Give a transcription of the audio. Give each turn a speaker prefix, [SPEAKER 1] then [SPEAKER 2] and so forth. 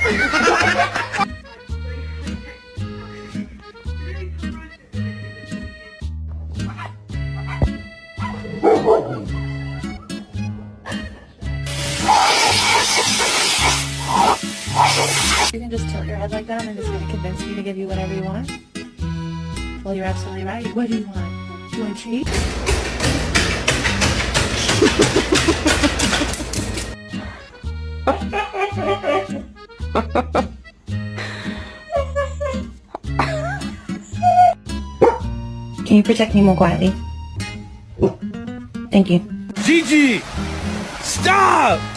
[SPEAKER 1] You can just tilt your head like that and it's going to convince me to give you whatever you want? Well, you're absolutely right. What do you want? Do you want a treat? Can you protect me more quietly? Thank you.
[SPEAKER 2] Gigi! Stop!